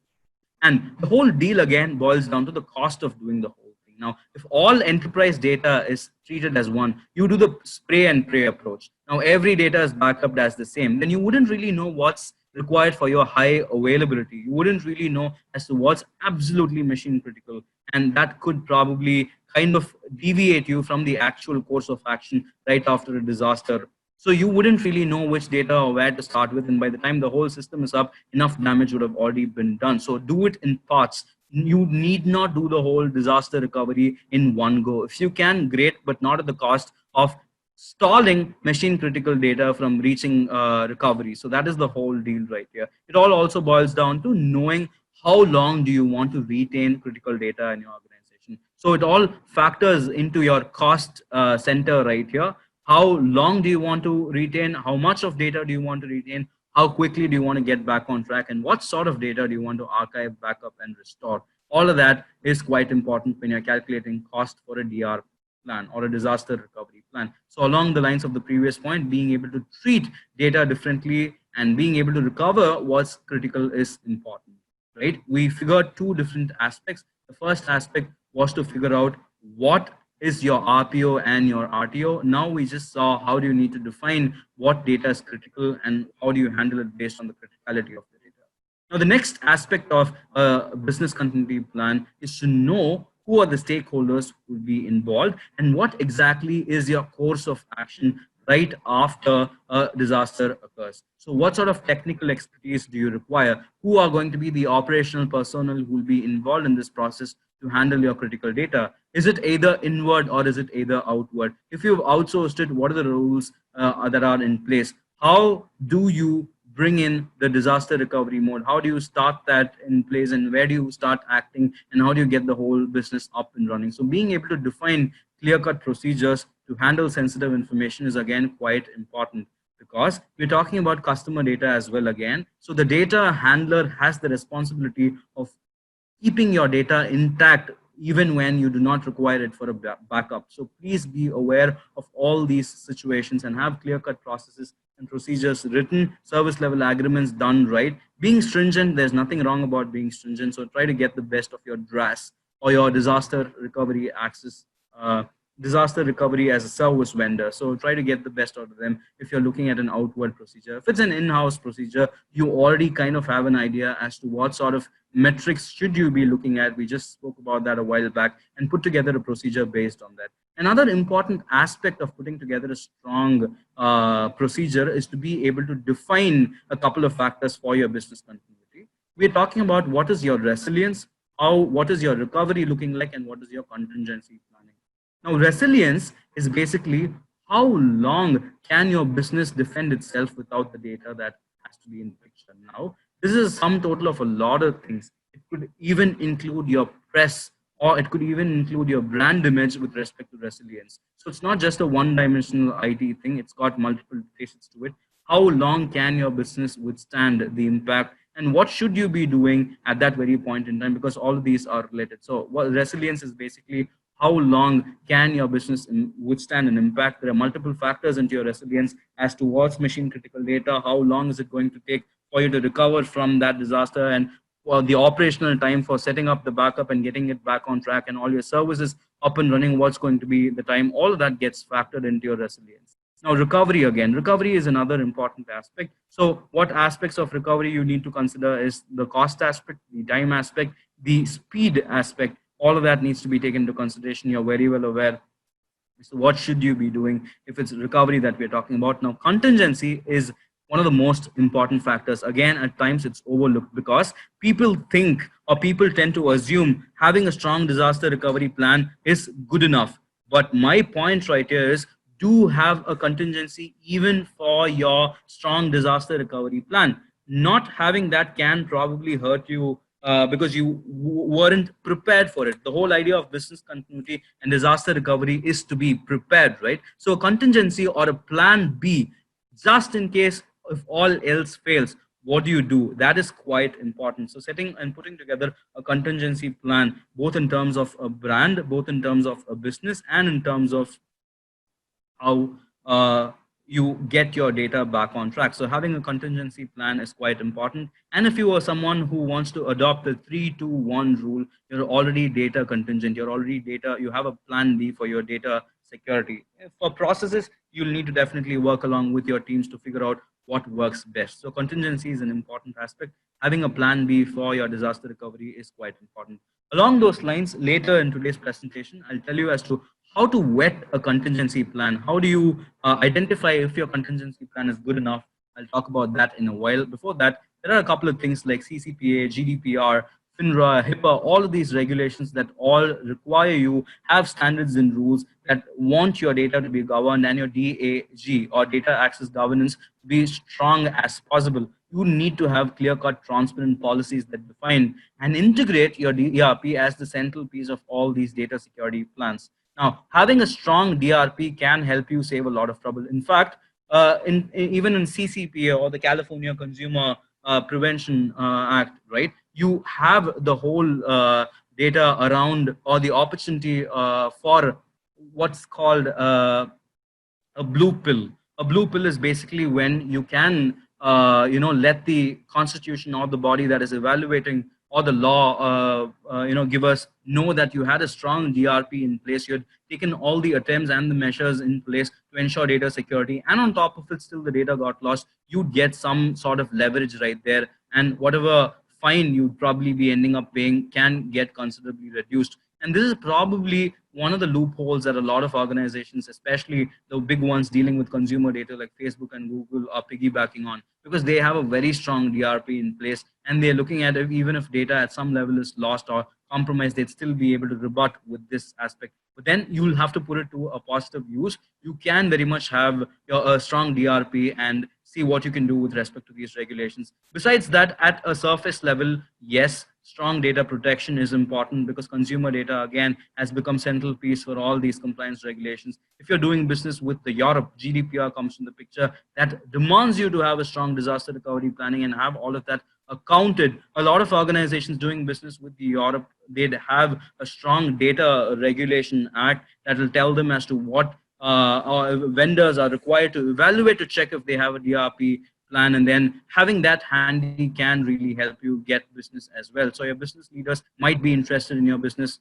And the whole deal again boils down to the cost of doing the whole thing. Now, if all enterprise data is treated as one, you do the spray and pray approach. Now, every data is backed up as the same, then you wouldn't really know what's required for your high availability. You wouldn't really know as to what's absolutely mission critical. And that could probably kind of deviate you from the actual course of action right after a disaster. So you wouldn't really know which data or where to start with. And by the time the whole system is up, enough damage would have already been done. So do it in parts. You need not do the whole disaster recovery in one go. If you can, great, but not at the cost of stalling machine critical data from reaching recovery. So that is the whole deal right here. It all also boils down to knowing how long do you want to retain critical data in your organization. So it all factors into your cost center right here. How long do you want to retain? How much of data do you want to retain? How quickly do you want to get back on track? And what sort of data do you want to archive, backup, and restore? All of that is quite important when you're calculating cost for a DR plan or a disaster recovery plan. So along the lines of the previous point, being able to treat data differently and being able to recover what's critical is important, right? We figured two different aspects. The first aspect was to figure out what is your RPO and your RTO. Now we just saw how do you need to define what data is critical and how do you handle it based on the criticality of the data. Now the next aspect of a business continuity plan is to know who are the stakeholders who will be involved and what exactly is your course of action right after a disaster occurs. So what sort of technical expertise do you require? Who are going to be the operational personnel who will be involved in this process to handle your critical data? Is it either inward or is it either outward? If you've outsourced it, what are the rules that are in place? How do you bring in the disaster recovery mode? How do you start that in place, and where do you start acting, and how do you get the whole business up and running? So being able to define clear-cut procedures to handle sensitive information is again quite important, Because we're talking about customer data as well again. So the data handler has the responsibility of keeping your data intact even when you do not require it for a backup. So please be aware of all these situations and have clear-cut processes and procedures written, service level agreements done right. Being stringent, there's nothing wrong about being stringent. So try to get the best of your DRAS or your disaster recovery access, disaster recovery as a service vendor. So try to get the best out of them if you're looking at an outward procedure. If it's an in-house procedure, you already kind of have an idea as to what sort of metrics should you be looking at. We just spoke about that a while back and put together a procedure based on that. Another important aspect of putting together a strong procedure is to be able to define a couple of factors for your business continuity. We're talking about what is your resilience, what is your recovery looking like, and what is your contingency planning. Now, resilience is basically how long can your business defend itself without the data that has to be in picture. Now, this is a sum total of a lot of things. It could even include your press, or it could even include your brand image with respect to resilience. So it's not just a one-dimensional IT thing. It's got multiple facets to it. How long can your business withstand the impact, and what should you be doing at that very point in time? Because all of these are related. So resilience is basically how long can your business withstand an impact. There are multiple factors into your resilience as to what's mission critical data, how long is it going to take for you to recover from that disaster, and the operational time for setting up the backup and getting it back on track, and all your services up and running, what's going to be the time. All of that gets factored into your resilience. Now, recovery again. Recovery is another important aspect. So what aspects of recovery you need to consider is the cost aspect, the time aspect, the speed aspect. All of that needs to be taken into consideration. You're very well aware. So what should you be doing if it's recovery that we're talking about? Now, contingency is one of the most important factors. Again, at times it's overlooked because people think, or people tend to assume, having a strong disaster recovery plan is good enough. But my point right here is, do have a contingency even for your strong disaster recovery plan. Not having that can probably hurt you because you weren't prepared for it. The whole idea of business continuity and disaster recovery is to be prepared, right? So a contingency or a plan B, just in case if all else fails, what do you do? That is quite important. So setting and putting together a contingency plan, both in terms of a brand, both in terms of a business, and in terms of how you get your data back on track. So having a contingency plan is quite important. And if you are someone who wants to adopt the 3-2-1 rule, you're already data contingent, you're already data, you have a plan B for your data security. For processes, you'll need to definitely work along with your teams to figure out what works best. So contingency is an important aspect. Having a plan B for your disaster recovery is quite important. Along those lines, later in today's presentation, I'll tell you as to how to vet a contingency plan. How do you identify if your contingency plan is good enough? I'll talk about that in a while. Before that, there are a couple of things like CCPA, GDPR, FINRA, HIPAA, all of these regulations that all require you have standards and rules that want your data to be governed and your DAG or data access governance to be strong as possible. You need to have clear-cut, transparent policies that define and integrate your DRP as the central piece of all these data security plans. Now, having a strong DRP can help you save a lot of trouble. In fact, even in CCPA or the California Consumer Prevention Act, right, you have the whole data around, or the opportunity for what's called a blue pill. A blue pill is basically when you can, let the constitution or the body that is evaluating or the law, give us know that you had a strong DRP in place. You had taken all the attempts and the measures in place to ensure data security. And on top of it, still the data got lost. You'd get some sort of leverage right there. And whatever fine you'd probably be ending up paying can get considerably reduced. And this is probably one of the loopholes that a lot of organizations, especially the big ones dealing with consumer data like Facebook and Google, are piggybacking on, because they have a very strong DRP in place and they're looking at it, even if data at some level is lost or compromised, they'd still be able to rebut with this aspect. But then you'll have to put it to a positive use. You can very much have a strong DRP and see what you can do with respect to these regulations. Besides that, at a surface level, yes, strong data protection is important because consumer data, again, has become central piece for all these compliance regulations. If you're doing business with the Europe, GDPR comes in the picture. That demands you to have a strong disaster recovery planning and have all of that accounted. A lot of organizations doing business with the Europe, they'd have a strong data regulation act that will tell them as to what vendors are required to evaluate to check if they have a DRP plan, and then having that handy can really help you get business as well. So your business leaders might be interested in your business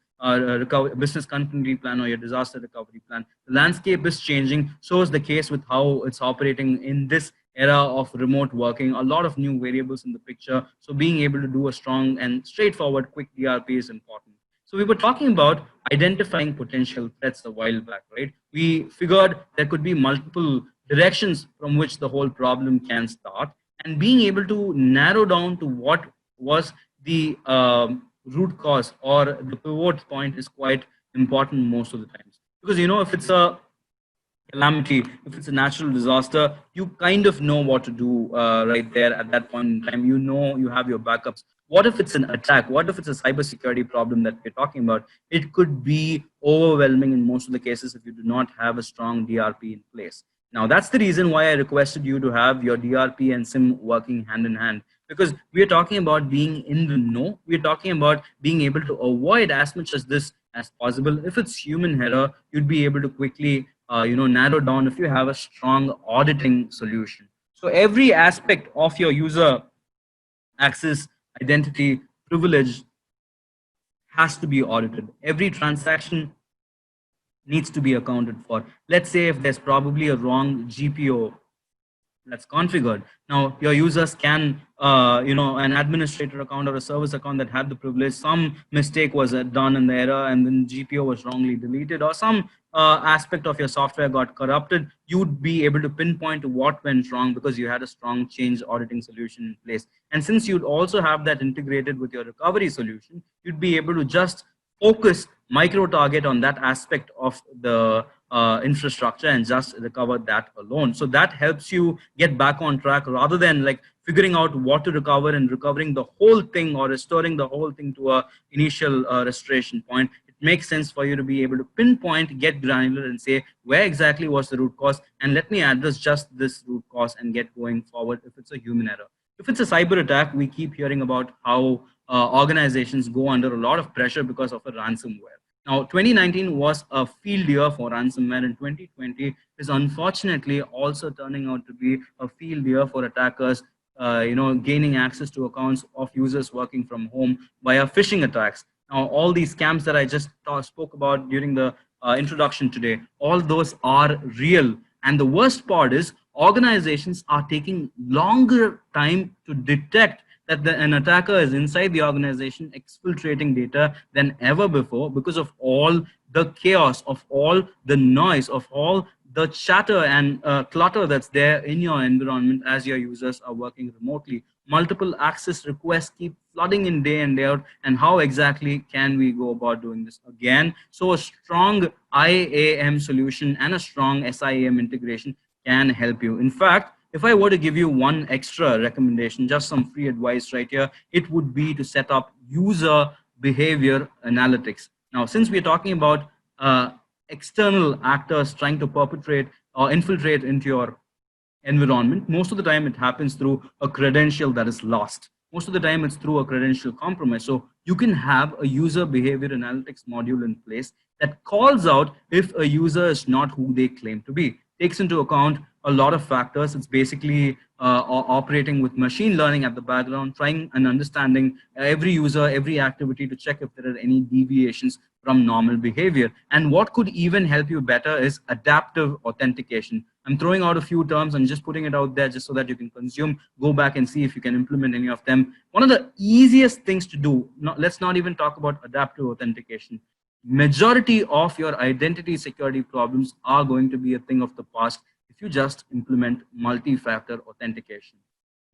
business continuity plan or your disaster recovery plan. The landscape is changing. So is the case with how it's operating in this era of remote working. A lot of new variables in the picture. So being able to do a strong and straightforward quick DRP is important. So we were talking about identifying potential threats a while back, right? We figured there could be multiple directions from which the whole problem can start, and being able to narrow down to what was the root cause or the pivot point is quite important most of the times. Because, if it's a calamity, if it's a natural disaster, you kind of know what to do right there at that point in time. You have your backups. What if it's an attack? What if it's a cybersecurity problem that we're talking about? It could be overwhelming in most of the cases if you do not have a strong DRP in place. Now, that's the reason why I requested you to have your DRP and SIM working hand in hand, because we are talking about being in the know. We're talking about being able to avoid as much as this as possible. If it's human error, you'd be able to quickly narrow down if you have a strong auditing solution. So every aspect of your user access, identity, privilege has to be audited. Every transaction needs to be accounted for. Let's say if there's probably a wrong GPO that's configured. Now your users can, an administrator account or a service account that had the privilege, some mistake was done in the error and then GPO was wrongly deleted, or some aspect of your software got corrupted, you'd be able to pinpoint what went wrong because you had a strong change auditing solution in place. And since you'd also have that integrated with your recovery solution, you'd be able to just focus micro target on that aspect of the infrastructure and just recover that alone. So that helps you get back on track rather than like figuring out what to recover and recovering the whole thing or restoring the whole thing to a initial restoration point. It makes sense for you to be able to pinpoint, get granular and say where exactly was the root cause, and let me address just this root cause and get going forward if it's a human error. If it's a cyber attack, we keep hearing about how organizations go under a lot of pressure because of a ransomware. Now, 2019 was a field year for ransomware, and 2020 is unfortunately also turning out to be a field year for attackers, gaining access to accounts of users working from home via phishing attacks. Now, all these scams that I just spoke about during the introduction today, all those are real. And the worst part is organizations are taking longer time to detect that an attacker is inside the organization exfiltrating data than ever before because of all the chaos, of all the noise, of all the chatter and clutter that's there in your environment as your users are working remotely. Multiple access requests keep flooding in day and day out, and how exactly can we go about doing this again? So a strong IAM solution and a strong SIAM integration can help you. In fact, if I were to give you one extra recommendation, just some free advice right here, it would be to set up user behavior analytics. Now, since we're talking about external actors trying to perpetrate or infiltrate into your environment, most of the time it happens through a credential that is lost. Most of the time it's through a credential compromise. So you can have a user behavior analytics module in place that calls out if a user is not who they claim to be. Takes into account a lot of factors. It's basically operating with machine learning at the background, trying and understanding every user, every activity to check if there are any deviations from normal behavior. And what could even help you better is adaptive authentication. I'm throwing out a few terms and just putting it out there just so that you can consume, go back and see if you can implement any of them. One of the easiest things to do, let's not even talk about adaptive authentication. Majority of your identity security problems are going to be a thing of the past if you just implement multi-factor authentication.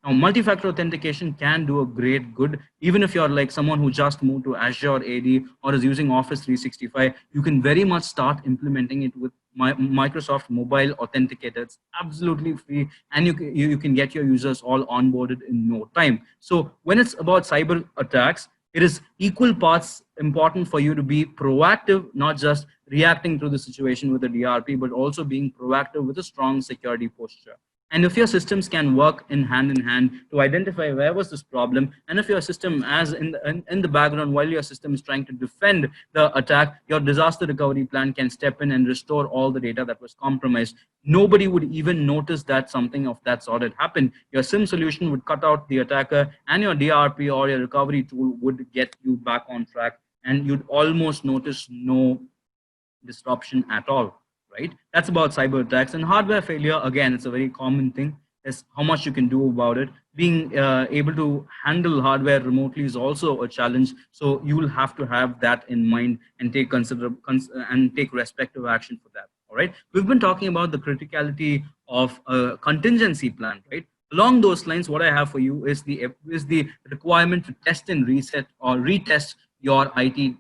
Now, multi-factor authentication can do a great good. Even if you're like someone who just moved to Azure AD or is using Office 365, you can very much start implementing it with Microsoft Mobile Authenticator. It's absolutely free, and you can get your users all onboarded in no time. So when it's about cyber attacks, it is equal parts important for you to be proactive, not just reacting to the situation with the DRP, but also being proactive with a strong security posture. And if your systems can work in hand to identify where was this problem, and if your system, as in the background, while your system is trying to defend the attack, your disaster recovery plan can step in and restore all the data that was compromised. Nobody would even notice that something of that sort had happened. Your SIM solution would cut out the attacker, and your DRP or your recovery tool would get you back on track, and you'd almost notice no disruption at all, right? That's about cyber attacks. And hardware failure, again, it's a very common thing. Is how much you can do about it. Being able to handle hardware remotely is also a challenge. So you will have to have that in mind and take take respective action for that. All right. We've been talking about the criticality of a contingency plan, right? Along those lines, what I have for you is the requirement to test and reset or retest your IT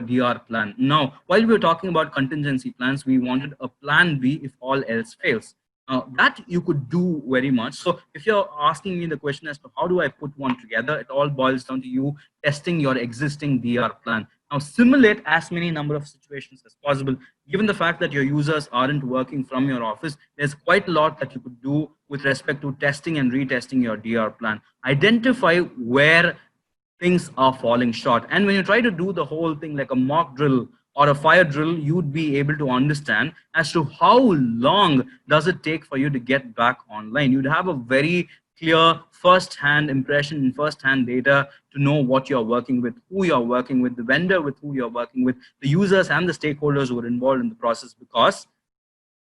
DR plan. Now, while we were talking about contingency plans, we wanted a plan B if all else fails. That you could do very much. So if you're asking me the question as to how do I put one together, it all boils down to you testing your existing DR plan. Now simulate as many number of situations as possible. Given the fact that your users aren't working from your office, there's quite a lot that you could do with respect to testing and retesting your DR plan. Identify where things are falling short. And when you try to do the whole thing like a mock drill or a fire drill, you'd be able to understand as to how long does it take for you to get back online. You'd have a very clear first-hand impression and first-hand data to know what you're working with, who you're working with, the vendor with who you're working with, the users and the stakeholders who are involved in the process, because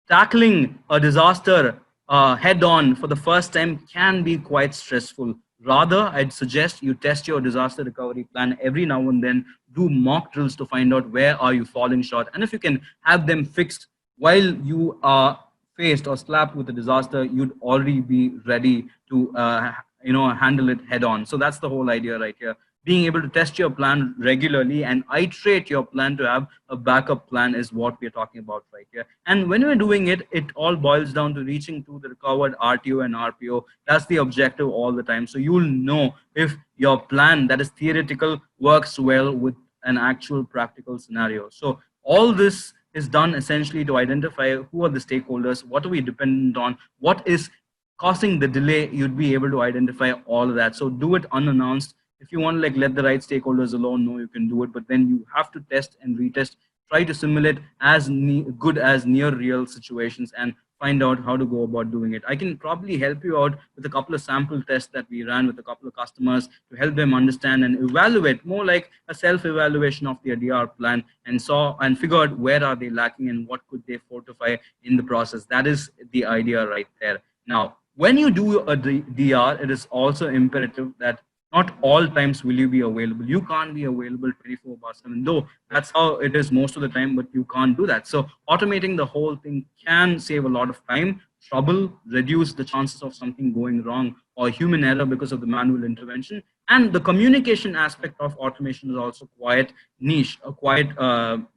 tackling a disaster head-on for the first time can be quite stressful. Rather, I'd suggest you test your disaster recovery plan every now and then, do mock drills to find out where are you falling short. And if you can have them fixed while you are faced or slapped with a disaster, you'd already be ready to handle it head on. So that's the whole idea right here. Being able to test your plan regularly and iterate your plan to have a backup plan is what we're talking about right here. And when we're doing it, it all boils down to reaching to the recovered RTO and RPO. That's the objective all the time. So you'll know if your plan that is theoretical works well with an actual practical scenario. So all this is done essentially to identify who are the stakeholders, what are we dependent on, what is causing the delay. You'd be able to identify all of that. So do it unannounced. If you want to let the right stakeholders alone know, you can do it, but then you have to test and retest, try to simulate as good as near real situations and find out how to go about doing it. I can probably help you out with a couple of sample tests that we ran with a couple of customers to help them understand and evaluate, more like a self-evaluation of their DR plan, and figure out where are they lacking and what could they fortify in the process. That is the idea right there. Now, when you do a DR, it is also imperative that not all times will you be available. You can't be available 24/7, though that's how it is most of the time, but you can't do that. So automating the whole thing can save a lot of time, trouble, reduce the chances of something going wrong or human error because of the manual intervention. And the communication aspect of automation is also quite niche, quite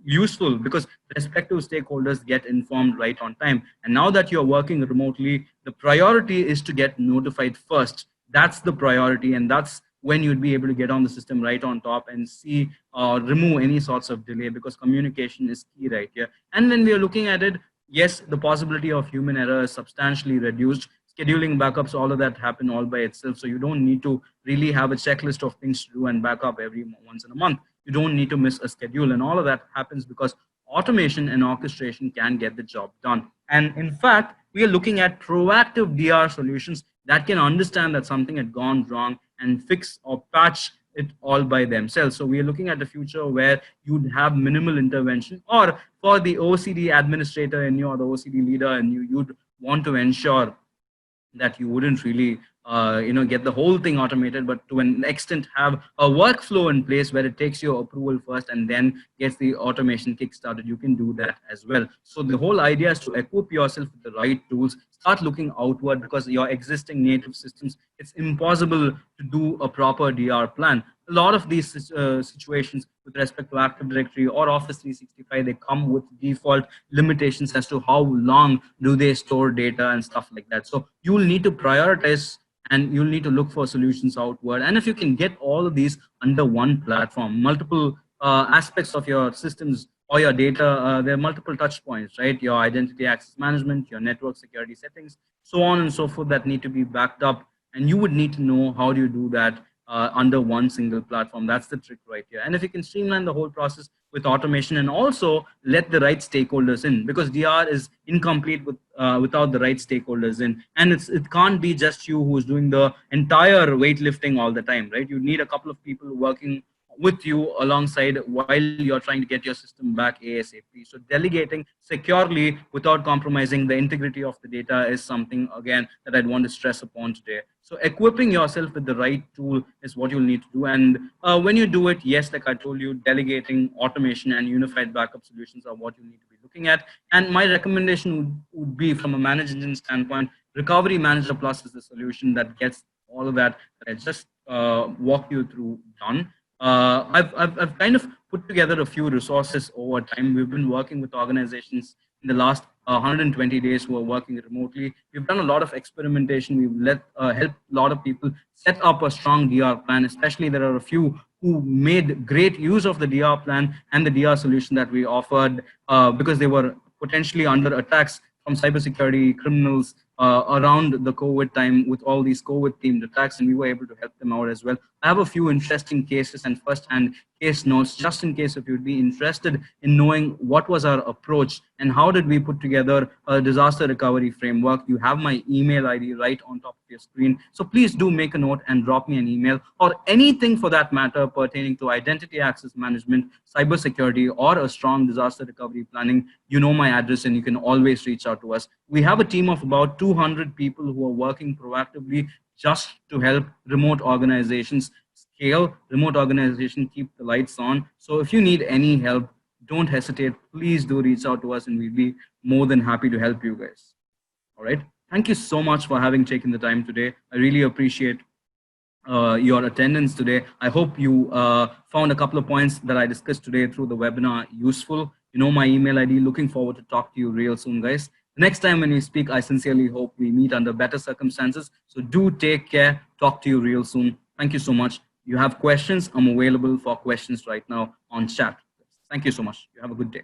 useful, because respective stakeholders get informed right on time. And now that you're working remotely, the priority is to get notified first. That's the priority, and that's when you'd be able to get on the system right on top and see remove any sorts of delay, because communication is key right here. And when we are looking at it, yes, the possibility of human error is substantially reduced. Scheduling backups, all of that happen all by itself. So you don't need to really have a checklist of things to do and back up every once in a month. You don't need to miss a schedule, and all of that happens because automation and orchestration can get the job done. And in fact, we are looking at proactive DR solutions that can understand that something had gone wrong and fix or patch it all by themselves. So we are looking at the future where you'd have minimal intervention, or for the OCD administrator in you or the OCD leader in you, you'd want to ensure that you wouldn't really get the whole thing automated, but to an extent have a workflow in place where it takes your approval first and then gets the automation kick-started. You can do that as well. So the whole idea is to equip yourself with the right tools, start looking outward, because your existing native systems, it's impossible to do a proper DR plan. A lot of these situations with respect to Active Directory or Office 365, they come with default limitations as to how long do they store data and stuff like that. So you will need to prioritize and you'll need to look for solutions outward. And if you can get all of these under one platform, multiple aspects of your systems or your data, there are multiple touch points, right? Your identity access management, your network security settings, so on and so forth, that need to be backed up. And you would need to know how do you do that under one single platform. That's the trick right here. And if you can streamline the whole process with automation and also let the right stakeholders in, because DR is incomplete without the right stakeholders in, and it can't be just you who's doing the entire weightlifting all the time, right? You need a couple of people working with you alongside while you're trying to get your system back ASAP. So delegating securely without compromising the integrity of the data is something, again, that I'd want to stress upon today. So equipping yourself with the right tool is what you'll need to do. And when you do it, yes, like I told you, delegating, automation, and unified backup solutions are what you need to be looking at. And my recommendation would be, from a managed engine standpoint, Recovery Manager Plus is the solution that gets all of that I just walked you through done. I've kind of put together a few resources over time. We've been working with organizations in the last 120 days who are working remotely. We've done a lot of experimentation. We've helped a lot of people set up a strong DR plan, especially there are a few who made great use of the DR plan and the DR solution that we offered because they were potentially under attacks from cybersecurity criminals around the COVID time with all these COVID themed attacks, and we were able to help them out as well. I have a few interesting cases and first-hand case notes, just in case if you'd be interested in knowing what was our approach and how did we put together a disaster recovery framework. You have my email ID right on top of your screen. So please do make a note and drop me an email, or anything for that matter pertaining to identity access management, cybersecurity, or a strong disaster recovery planning. You know my address and you can always reach out to us. We have a team of about 200 people who are working proactively just to help remote organizations scale, remote organizations keep the lights on. So if you need any help, don't hesitate. Please do reach out to us and we'll be more than happy to help you guys. All right. Thank you so much for having taken the time today. I really appreciate your attendance today. I hope you found a couple of points that I discussed today through the webinar useful. You know my email ID. Looking forward to talk to you real soon, guys. The next time when we speak, I sincerely hope we meet under better circumstances. So do take care. Talk to you real soon. Thank you so much. You have questions? I'm available for questions right now on chat. Thank you so much. You have a good day.